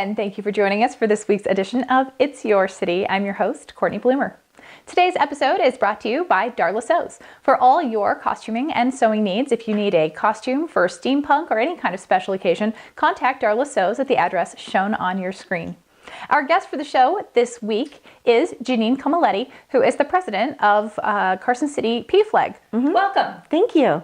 and thank you for joining us for this week's edition of It's Your City. I'm your host, Courtney Bloomer. Today's episode is brought to you by Darla Sews. For all your costuming and sewing needs, if you need a costume for steampunk or any kind of special occasion, contact Darla Sews at the address shown on your screen. Our guest for the show this week is Janine Comaletti, who is the president of Carson City PFLAG. Welcome. Thank you.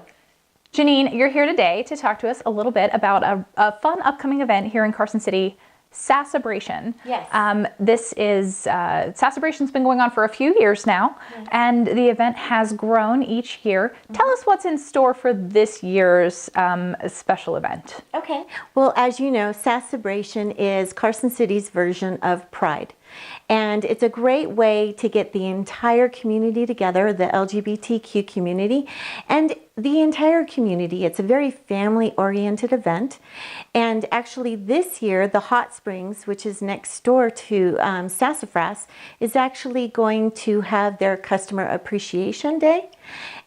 Janine, you're here today to talk to us a little bit about a fun upcoming event here in Carson City, Sassabration. Yes. This is, Sassabaration's been going on for a few years now, and the event has grown each year. Tell us what's in store for this year's special event. Okay. Well, as you know, Sassabration is Carson City's version of Pride. And it's a great way to get the entire community together, the LGBTQ community, and the entire community. It's a very family-oriented event. And actually this year, the Hot Springs, which is next door to Sassafras, is actually going to have their Customer Appreciation Day.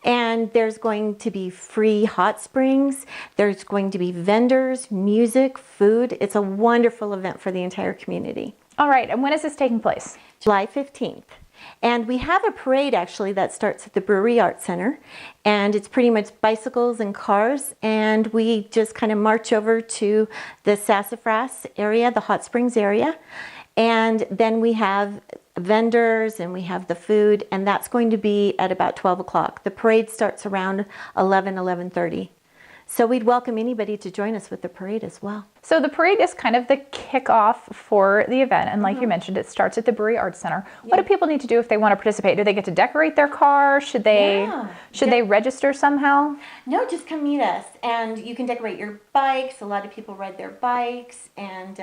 And there's going to be free hot springs. There's going to be vendors, music, food. It's a wonderful event for the entire community. All right, and when is this taking place? July 15th. And we have a parade actually that starts at the Brewery Arts Center, and it's pretty much bicycles and cars, and we just kind of march over to the Sassafras area, the Hot Springs area, and then we have vendors and we have the food, and that's going to be at about 12 o'clock. The parade starts around 11:30. So we'd welcome anybody to join us with the parade as well. So the parade is kind of the kickoff for the event. And like you mentioned, it starts at the Brewery Arts Center. What do people need to do if they want to participate? Do they get to decorate their car? Should they register somehow? No, just come meet us. And you can decorate your bikes. A lot of people ride their bikes. And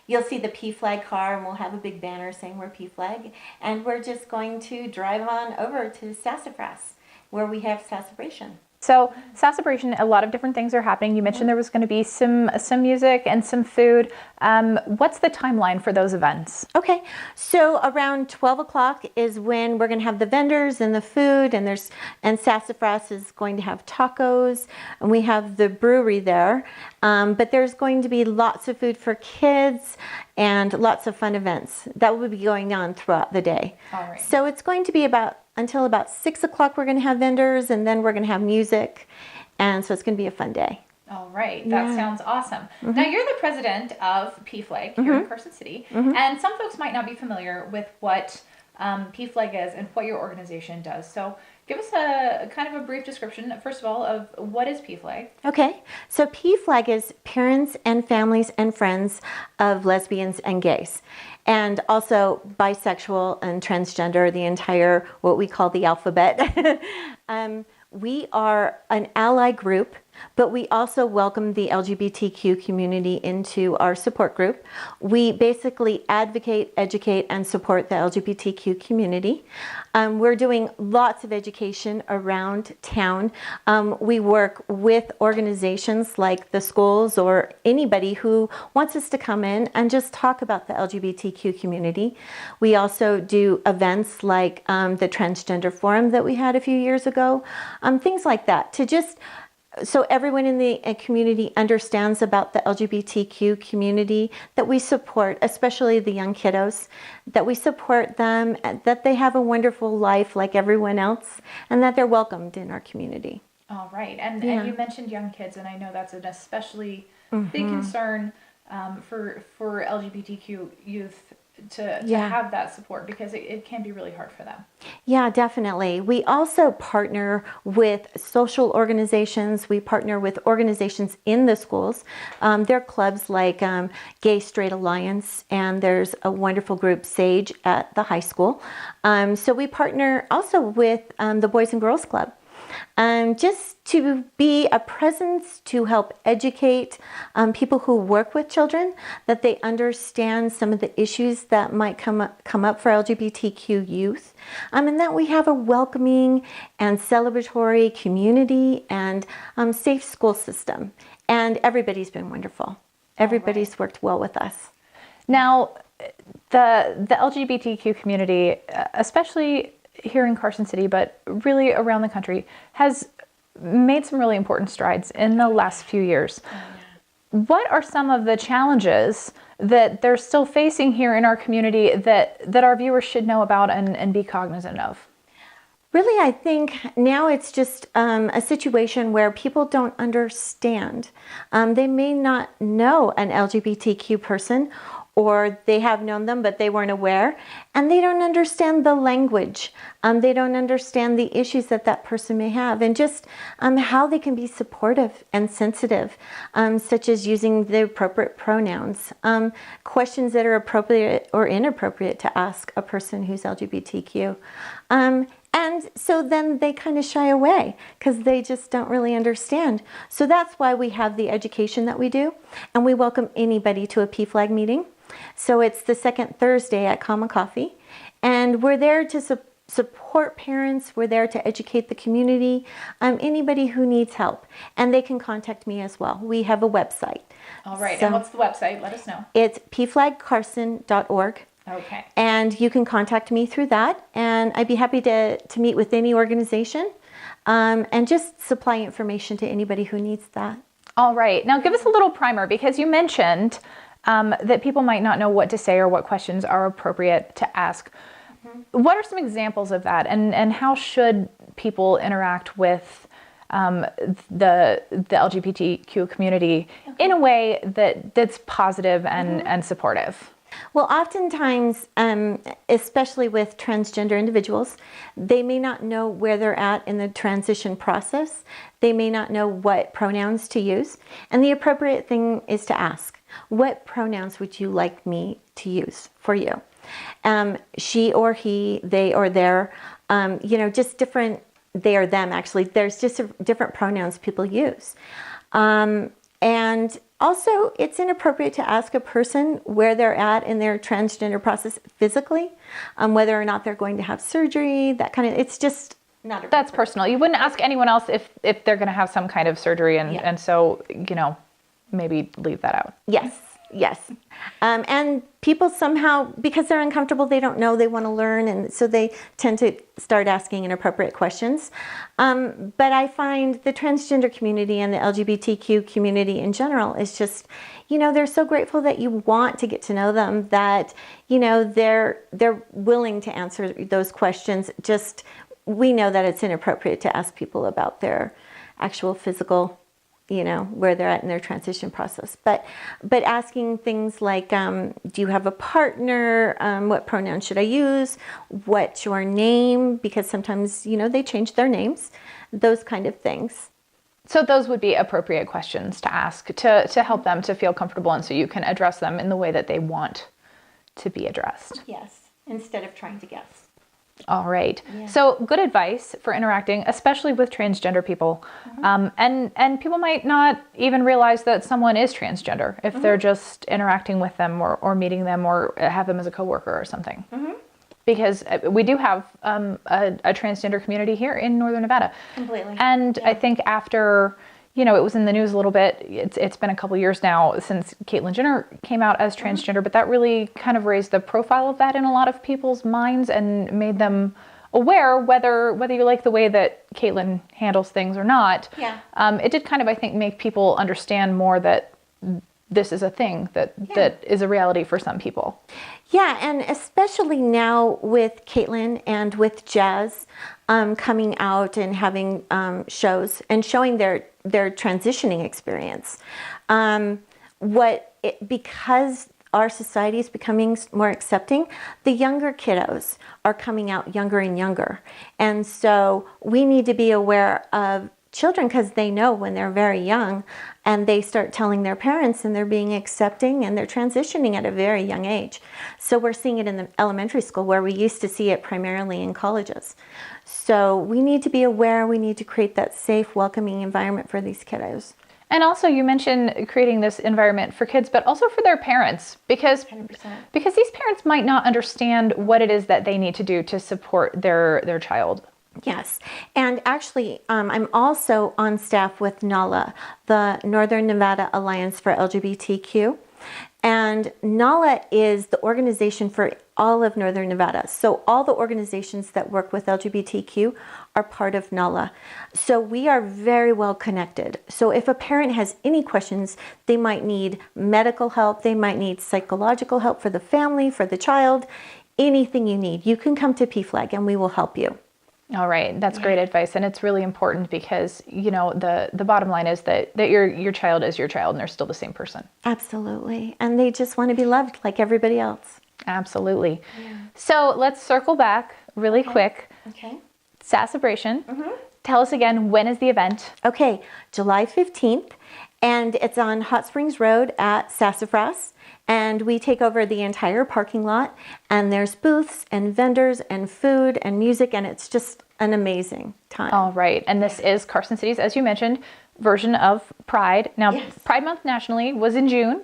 you'll see the PFLAG car, and we'll have a big banner saying we're PFLAG. And we're just going to drive on over to Sassafras, where we have Sassabration. So Sassabration, a lot of different things are happening. You mentioned there was going to be some music and some food. What's the timeline for those events? Okay, so around 12 o'clock is when we're going to have the vendors and the food, and Sassafras is going to have tacos, and we have the brewery there. But there's going to be lots of food for kids and lots of fun events that will be going on throughout the day. All right. So it's going to be until about 6 o'clock we're going to have vendors, and then we're going to have music, and so it's going to be a fun day. All right, that sounds awesome. Now you're the president of PFLAG here in Carson City, and some folks might not be familiar with what PFLAG is and what your organization does. So give us a kind of a brief description, first of all, of what is PFLAG. Okay, so PFLAG is Parents and Families and Friends of Lesbians and Gays, and also bisexual and transgender, the entire, what we call the alphabet. We are an ally group, but we also welcome the LGBTQ community into our support group. We basically advocate, educate, and support the LGBTQ community. We're doing lots of education around town. We work with organizations like the schools or anybody who wants us to come in and just talk about the LGBTQ community. We also do events like the Transgender Forum that we had a few years ago, things like that, to just so everyone in the community understands about the LGBTQ community, that we support, especially the young kiddos, that we support them, that they have a wonderful life like everyone else, and that they're welcomed in our community. All right. And you mentioned young kids, and I know that's an especially big concern for LGBTQ youth to have that support, because it can be really hard for them. Yeah, definitely. We also partner with social organizations. We partner with organizations in the schools. There are clubs like Gay Straight Alliance, and there's a wonderful group, SAGE, at the high school. So we partner also with the Boys and Girls Club. Just to be a presence to help educate people who work with children, that they understand some of the issues that might come up for LGBTQ youth, and that we have a welcoming and celebratory community and safe school system. And everybody's been wonderful. Everybody's worked well with us. Now, the LGBTQ community, especially here in Carson City, but really around the country, has made some really important strides in the last few years. what are some of the challenges that they're still facing here in our community that our viewers should know about and be cognizant of? Really, I think now it's just a situation where people don't understand. They may not know an LGBTQ person, or they have known them, but they weren't aware, and they don't understand the language. They don't understand the issues that person may have, and just how they can be supportive and sensitive, such as using the appropriate pronouns, questions that are appropriate or inappropriate to ask a person who's LGBTQ. And so then they kind of shy away because they just don't really understand. So that's why we have the education that we do, and we welcome anybody to a PFLAG meeting. So it's the second Thursday at Common Coffee, and we're there to support parents. We're there to educate the community, anybody who needs help, and they can contact me as well. We have a website. All right, and what's the website? Let us know. It's pflagcarson.org. Okay. And you can contact me through that, and I'd be happy to meet with any organization and just supply information to anybody who needs that. All right. Now give us a little primer, because you mentioned that people might not know what to say or what questions are appropriate to ask. What are some examples of that, and how should people interact with the LGBTQ community in a way that's positive and supportive? Well, oftentimes, especially with transgender individuals, they may not know where they're at in the transition process. They may not know what pronouns to use. And the appropriate thing is to ask, what pronouns would you like me to use for you? She or he, they or their, just different, they or them actually. There's just different pronouns people use. And also, it's inappropriate to ask a person where they're at in their transgender process physically, whether or not they're going to have surgery, that kind of, it's just not appropriate. That's personal. You wouldn't ask anyone else if they're going to have some kind of surgery, and so, maybe leave that out. Yes. And people somehow, because they're uncomfortable, they don't know, they want to learn, and so they tend to start asking inappropriate questions. But I find the transgender community and the LGBTQ community in general is just, they're so grateful that you want to get to know them, that, they're willing to answer those questions. Just, we know that it's inappropriate to ask people about their actual physical, where they're at in their transition process. But asking things like, do you have a partner? What pronoun should I use? What's your name? Because sometimes, they change their names, those kind of things. So those would be appropriate questions to ask to help them to feel comfortable, and so you can address them in the way that they want to be addressed. Yes, instead of trying to guess. All right. Yeah. So good advice for interacting, especially with transgender people. And people might not even realize that someone is transgender if they're just interacting with them or meeting them or have them as a coworker or something. Because we do have a transgender community here in Northern Nevada. Completely. And I think after, it was in the news a little bit, it's been a couple years now since Caitlyn Jenner came out as transgender, but that really kind of raised the profile of that in a lot of people's minds and made them aware, whether you like the way that Caitlyn handles things or not. Yeah. It did kind of, I think, make people understand more that this is a thing that is a reality for some people. Yeah, and especially now with Caitlyn and with Jazz coming out and having shows and showing their transitioning experience. Because our society is becoming more accepting, the younger kiddos are coming out younger and younger. And so we need to be aware of children, because they know when they're very young and they start telling their parents and they're being accepting and they're transitioning at a very young age. So we're seeing it in the elementary school, where we used to see it primarily in colleges. So we need to be aware, we need to create that safe, welcoming environment for these kiddos. And also, you mentioned creating this environment for kids, but also for their parents, because 100%. these parents might not understand what it is that they need to do to support their child. Yes, and actually, I'm also on staff with NALA, the Northern Nevada Alliance for LGBTQ. And NALA is the organization for all of Northern Nevada. So all the organizations that work with LGBTQ are part of NALA. So we are very well connected. So if a parent has any questions, they might need medical help, they might need psychological help for the family, for the child, anything you need, you can come to PFLAG and we will help you. All right, that's great advice, and it's really important because the bottom line is that your child is your child, and they're still the same person. Absolutely, and they just want to be loved like everybody else. Absolutely. Yeah. So let's circle back really quick. Okay. Sassabration. Tell us again, when is the event? Okay, July 15th, and it's on Hot Springs Road at Sassafras. And we take over the entire parking lot, and there's booths and vendors and food and music, and it's just an amazing time. All right. And this is Carson City's, as you mentioned, version of Pride. Now, yes. Pride Month nationally was in June.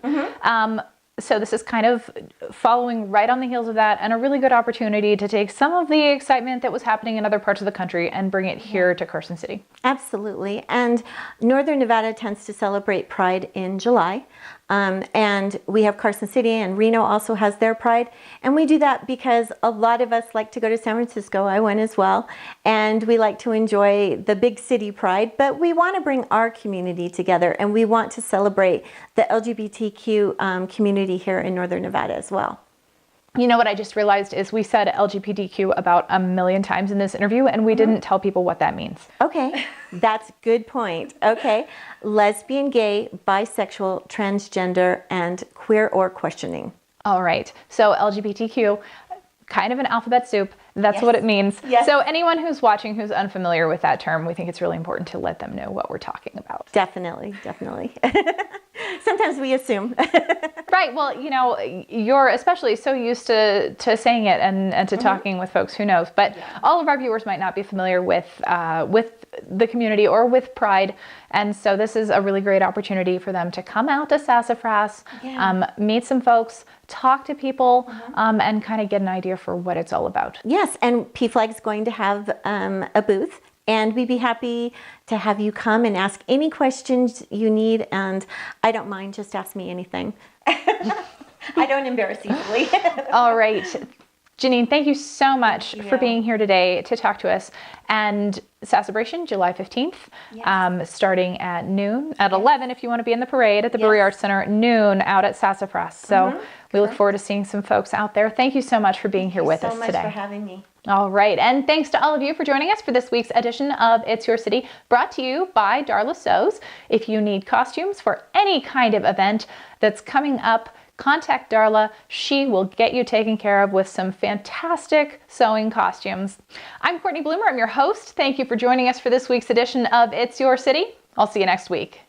So this is kind of following right on the heels of that, and a really good opportunity to take some of the excitement that was happening in other parts of the country and bring it here to Carson City. Absolutely. And Northern Nevada tends to celebrate Pride in July. And we have Carson City, and Reno also has their Pride. And we do that because a lot of us like to go to San Francisco. I went as well. And we like to enjoy the big city Pride, but we want to bring our community together, and we want to celebrate the LGBTQ community here in Northern Nevada as well. You know what I just realized is we said LGBTQ about 1 million times in this interview, and we didn't tell people what that means. Okay, that's a good point. Okay, lesbian, gay, bisexual, transgender, and queer or questioning. All right, so LGBTQ, kind of an alphabet soup. That's yes. what it means. Yes. So anyone who's watching who's unfamiliar with that term, we think it's really important to let them know what we're talking about. Definitely, definitely. Sometimes we assume. Right. Well, you're especially so used to saying it and to talking with folks. Who knows? But all of our viewers might not be familiar with the community or with Pride, and so this is a really great opportunity for them to come out to Sassafras, meet some folks, talk to people, and kind of get an idea for what it's all about. Yes, and PFLAG is going to have a booth. And we'd be happy to have you come and ask any questions you need. And I don't mind, just ask me anything. I don't embarrass easily. All right. Janine, thank you so much for being here today to talk to us. And Sassabration, July 15th, starting at noon, at 11 if you want to be in the parade at the Brewery Arts Center, noon out at Sassafras. So we look forward to seeing some folks out there. Thank you so much for being here with us today. Thank you so much for having me. All right. And thanks to all of you for joining us for this week's edition of It's Your City, brought to you by Darla Sews. If you need costumes for any kind of event that's coming up, contact Darla. She will get you taken care of with some fantastic sewing costumes. I'm Courtney Bloomer. I'm your host. Thank you for joining us for this week's edition of It's Your City. I'll see you next week.